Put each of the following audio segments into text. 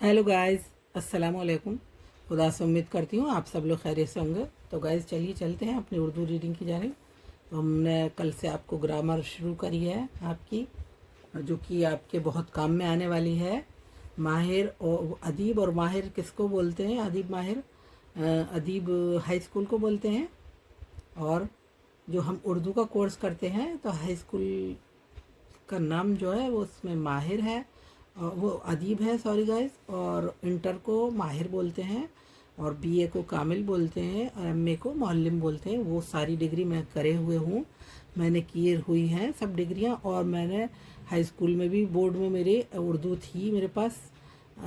Hello guys, अस्सलाम वालेकुम। खुदा से उम्मीद करती हूँ आप सब लोग खैरियत से होंगे। तो गाइस चलिए चलते हैं अपनी उर्दू रीडिंग की जानिब। तो हमने कल से आपको ग्रामर शुरू करी है आपकी, जो कि आपके बहुत काम में आने वाली है। माहिर और अदीब, और माहिर किसको बोलते हैं? अदीब माहिर, अदीब हाई स्कूल को बोलते हैं। और जो हम उर्दू का कोर्स करते हैं तो हाई स्कूल का नाम जो है वो उसमें माहिर है, और वो अदीब है, सॉरी गाइस। और इंटर को माहिर बोलते हैं, और बीए को कामिल बोलते हैं, और एमए को मुअल्लिम बोलते हैं। वो सारी डिग्री मैं करे हुए हूँ, मैंने किए हुई हैं सब डिग्रियाँ। और मैंने हाई स्कूल में भी, बोर्ड में मेरे उर्दू थी, मेरे पास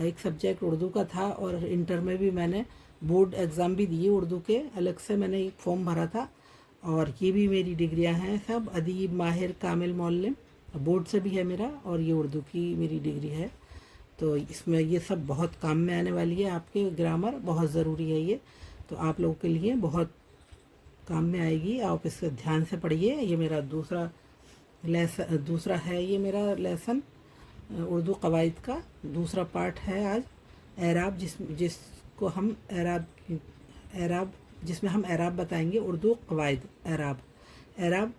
एक सब्जेक्ट उर्दू का था। और इंटर में भी मैंने बोर्ड एग्ज़ाम भी दिए उर्दू के, अलग से मैंने एक फॉर्म भरा था। और ये भी मेरी डिग्रियां हैं सब, अदीब माहिर कामिल मुअल्लिम, बोर्ड से भी है मेरा, और ये उर्दू की मेरी डिग्री है। तो इसमें ये सब बहुत काम में आने वाली है, आपके ग्रामर बहुत ज़रूरी है ये, तो आप लोगों के लिए बहुत काम में आएगी। आप इससे ध्यान से पढ़िए। ये मेरा दूसरा है ये मेरा लेसन, उर्दू कवायद का दूसरा पार्ट है आज। एराब, जिसको हम एराब जिसमें हम एराब बताएंगे, उर्दू कवायद एराब। एराब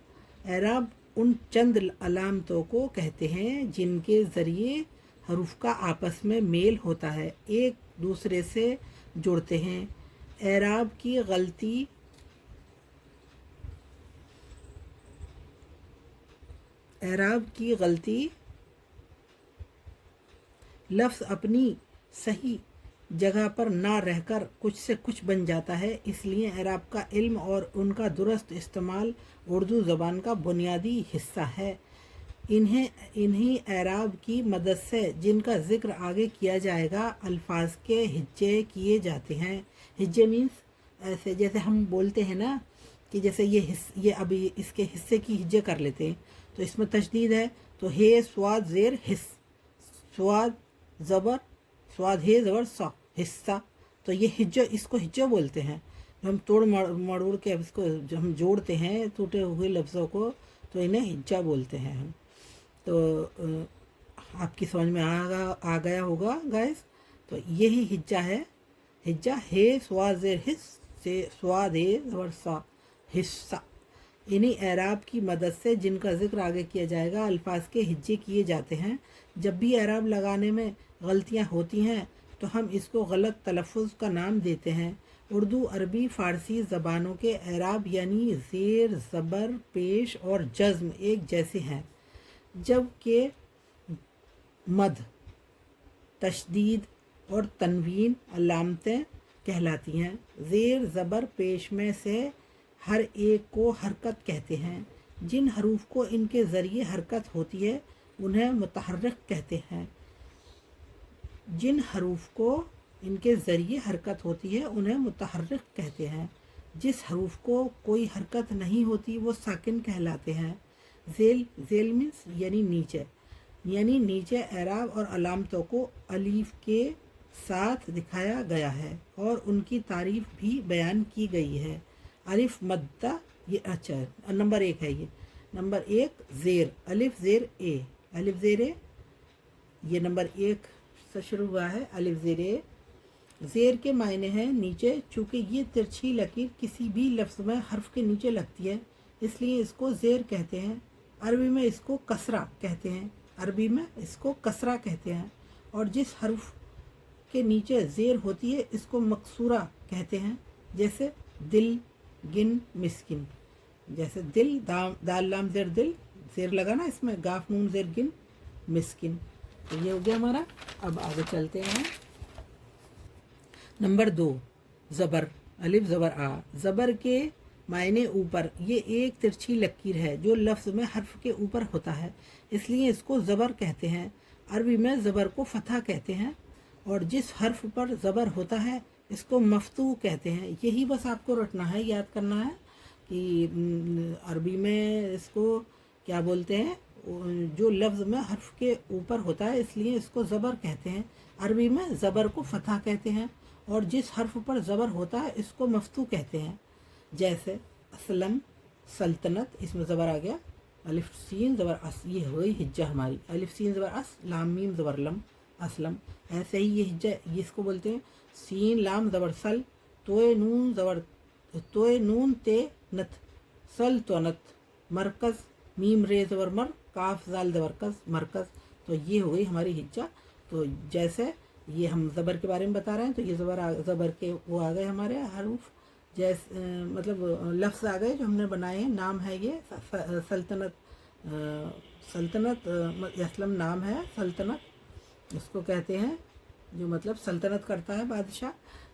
एराब उन चंद अलामतों को कहते हैं जिनके ज़रिए हरूफ का आपस में मेल होता है, एक दूसरे से जुड़ते हैं। एराब की गलती एराब की गलती लफ्ज़ अपनी सही जगह पर ना रहकर कुछ से कुछ बन जाता है। इसलिए एराब का इल्म और उनका दुरुस्त इस्तेमाल उर्दू ज़बान का बुनियादी हिस्सा है। इन्हीं एराब की मदद से, जिनका ज़िक्र आगे किया जाएगा, अल्फाज के हिज्जे किए जाते हैं। हिज्जे मीन्स ऐसे, जैसे हम बोलते हैं ना कि जैसे ये अभी इसके हिस्से की हिज्जे कर लेते हैं, तो इसमें तशदीद है, तो हे स्वाद ज़ेर हिस्स, स्वाद ज़बर, स्वाद हे ज़बर सा, हिस्सा। तो ये हिज्जा, इसको हिज्जा बोलते हैं। जो हम तोड़ मड़ोड़ के इसको जो हम जोड़ते हैं टूटे हुए लफ्ज़ों को, तो इन्हें हिज्जा बोलते हैं हम। तो आपकी समझ में आ गया होगा गाइस। तो यही हिज्जा है। हिज्जा हे स्वाद ज़ेर हिस्स से स्वाद हे ज़बर सा, हिस्सा। इन्हीं एराब की मदद से, जिनका ज़िक्र आगे किया जाएगा, अल्फाज के हिज्जे किए जाते हैं। जब भी एराब लगाने में गलतियां होती हैं तो हम इसको गलत तलफ़ुज़ का नाम देते हैं। उर्दू, अरबी, फ़ारसी ज़बानों के एराब यानी ज़ेर, ज़बर, पेश और जज़्म एक जैसे हैं, जबकि मद, तशदीद और तनवीन अलामतें कहलाती हैं। ज़ेर, ज़बर, पेश में से हर एक को हरकत कहते हैं। जिन हरूफ को इनके ज़रिए हरकत होती है उन्हें मुतहर्रिक कहते हैं। जिन हरूफ को इनके ज़रिए हरकत होती है उन्हें मुतहर्रिक कहते हैं। जिस हरूफ को कोई हरकत नहीं होती वो साकिन कहलाते हैं। ज़ेल मीन्स यानी नीचे एराब और अलामतों को अलीफ के साथ दिखाया गया है और उनकी तारीफ भी बयान की गई है। अलिफ मद्दा, ये अच्छा नंबर 1 है। ये नंबर 1 ज़ेर, अलिफ ज़ेर ए, अलिफ ज़ेर ए, ये नंबर 1 से शुरू हुआ है। अलिफ ज़ेर ए, ज़ेर के मायने हैं नीचे। चूँकि ये तिरछी लकीर किसी भी लफ्ज़ में हर्फ के नीचे लगती है, इसलिए इसको ज़ेर कहते हैं। अरबी में इसको कसरा कहते हैं। और जिस हर्फ के नीचे ज़ेर होती है इसको मकसूरा कहते हैं, जैसे दिल, गिन, मिस्किन। जैसे दिल, दाल लाम ज़ेर दिल, ज़ेर लगा ना इसमें, गाफ नून ज़ेर गिन, मिस्किन। तो ये हो गया हमारा। अब आगे चलते हैं। नंबर 2 ज़बर, अलिफ ज़बर आ। ज़बर के मायने ऊपर, ये एक तिरछी लकीर है जो लफ्ज़ में हर्फ के ऊपर होता है, इसलिए इसको ज़बर कहते हैं। अरबी में ज़बर को फ़तह कहते हैं, और जिस हर्फ पर ज़बर होता है इसको मफ्तू कहते हैं। यही बस आपको रटना है, याद करना है कि अरबी में इसको क्या बोलते हैं, जो लफ्ज़ में हर्फ के ऊपर होता है इसलिए इसको ज़बर कहते हैं। अरबी में ज़बर को फ़तह कहते हैं, और जिस हर्फ पर ज़बर होता है इसको मफ्तू कहते हैं। जैसे असलम, सल्तनत, इसमें ज़बर आ गया। अलिफ सीन ज़बर अस, ये हुई हिज्जा हमारी। अलिफ सीन ज़बर अस, लाम मीम ज़बर लम, असलम। ऐसे ही ये हिज्जा, ये इसको बोलते हैं सीन लाम ज़बर सल, तोए नून ते नत, सल तो नत, मरकज़ मीम रे ज़बर मर, काफ ज़ाल ज़बर कज़, मरकज़। तो ये हो गई हमारी हिज्जा। तो जैसे ये हम ज़बर के बारे में बता रहे हैं, तो ये ज़बर के वो आ गए हमारे हरूफ, जैसे मतलब लफ्ज़ आ गए जो हमने बनाए हैं। नाम है ये सल्तनत, सल्तनत असलम नाम है सल्तनत, उसको कहते हैं जो मतलब सल्तनत करता है बादशाह।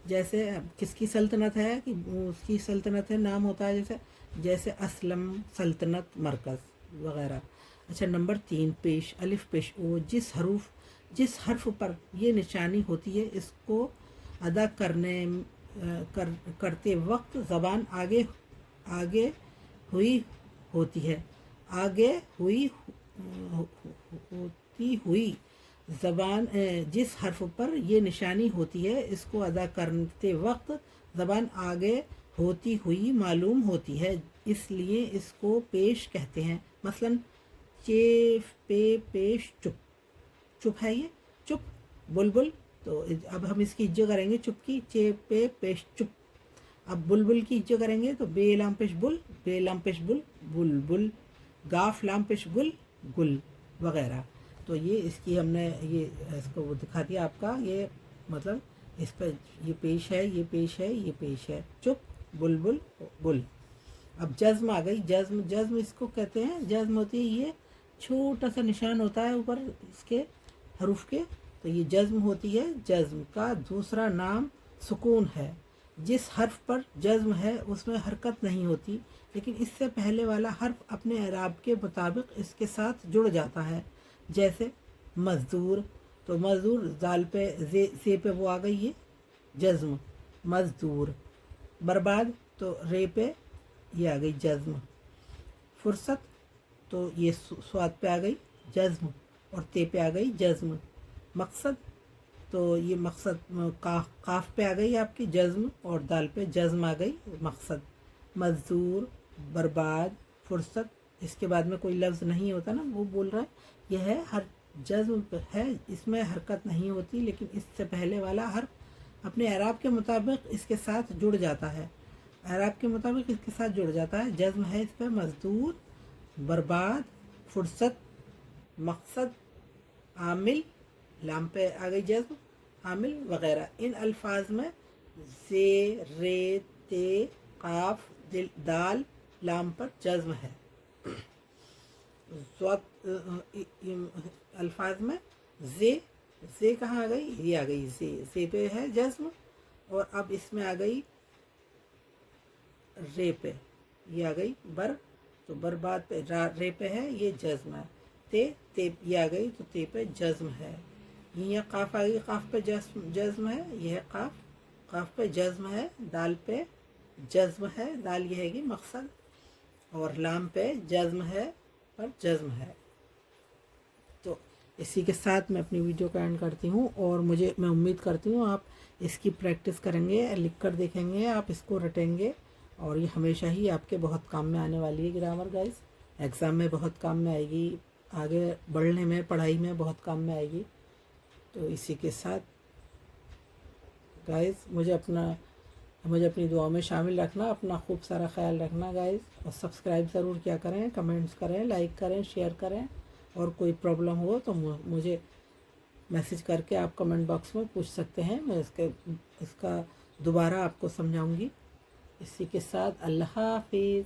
जैसे किसकी सल्तनत है कि उसकी सल्तनत है, नाम होता है जैसे असलम, सल्तनत, मरकज़ वगैरह। अच्छा, नंबर 3 पेश, अलिफ पेश ओ, जिस हर्फ पर ये निशानी होती है इसको अदा करते वक्त ज़बान आगे हुई होती है, आगे हुई होती हुई ज़बान, जिस हर्फ पर ये निशानी होती है इसको अदा करते वक्त ज़बान आगे होती हुई मालूम होती है, इसलिए इसको पेश कहते हैं। मसलन चे पे पेश चुप, चुप है ये चुप, बुलबुल। तो अब हम इसकी इज्जत करेंगे चुप की, चे पे पेश चुप। अब बुलबुल की इज्जत करेंगे तो बे लाम पेश बुल, बे लाम पेश बुल, बुलबुल, गाफ लाम पेश गुल, गुल वगैरह। तो ये इसकी हमने ये इसको वो दिखा दिया आपका, ये मतलब इस पर ये पेश है, ये पेश है, ये पेश है, चुप, बुलबुल, बुल। अब जज्म आ गई, जज्म इसको कहते हैं, जज्म होती है ये छोटा सा निशान होता है ऊपर इसके हरूफ के, तो ये जज्म होती है। जज्म का दूसरा नाम सुकून है। जिस हर्फ पर जज्म है उसमें हरकत नहीं होती, लेकिन इससे पहले वाला हर्फ अपने एराब के मुताबिक इसके साथ जुड़ जाता है। जैसे मज़दूर, तो मज़दूर दाल पे से पे वो आ गई ये जज्म, मज़दूर। बर्बाद, तो रे पे ये आ गई जज्म। फुर्सत, तो ये स्वाद पे आ गई जज्म और ते पे आ गई जज्म। मकसद, तो ये मकसद काफ पे आ गई आपकी जज्म और दाल पे जज्म आ गई मकसद। मज़दूर, बर्बाद, फुर्सत, इसके बाद में कोई लफ्ज़ नहीं होता ना, वो बोल रहा है यह है हर जज्म है, इसमें हरकत नहीं होती, लेकिन इससे पहले वाला हर्फ अपने एराब के मुताबिक इसके साथ जुड़ जाता है, एराब के मुताबिक इसके साथ जुड़ जाता है। जज्म है इस पर मज़दूर, बर्बाद, फुर्सत, मकसद, आमिल, लाम पे आ गई जज्म, आमिल वगैरह। इन अल्फाज में जे, रे, ते, काफ, दाल, लाम पर जज्म है। अल्फाज में जे कहाँ आ गई, ये आ गई जे पे है जज्म, और अब इसमें आ गई रे पे, ये आ गई बर, तो बर्बाद पे रे पे है, ये जज्म है। ते ये आ गई तो ते पे जज्म है। ये काफ आ गई, काफ पे जज्म है, यह काफ पे जज्म है। दाल पे जज्म है, दाल ये है कि मकसद, और लाम पे जज्म है पर जज्म है। तो इसी के साथ मैं अपनी वीडियो का एंड करती हूँ, और मैं उम्मीद करती हूँ आप इसकी प्रैक्टिस करेंगे, लिख कर देखेंगे, आप इसको रटेंगे, और ये हमेशा ही आपके बहुत काम में आने वाली है ग्रामर गाइस। एग्ज़ाम में बहुत काम में आएगी, आगे बढ़ने में, पढ़ाई में बहुत काम में आएगी। तो इसी के साथ गाइस मुझे अपनी दुआ में शामिल रखना, अपना खूब सारा ख्याल रखना गाइस, और सब्सक्राइब ज़रूर किया करें, कमेंट्स करें, लाइक करें, शेयर करें, और कोई प्रॉब्लम हो तो मुझे मैसेज करके आप कमेंट बॉक्स में पूछ सकते हैं, मैं इसका दोबारा आपको समझाऊंगी। इसी के साथ अल्लाह हाफिज़।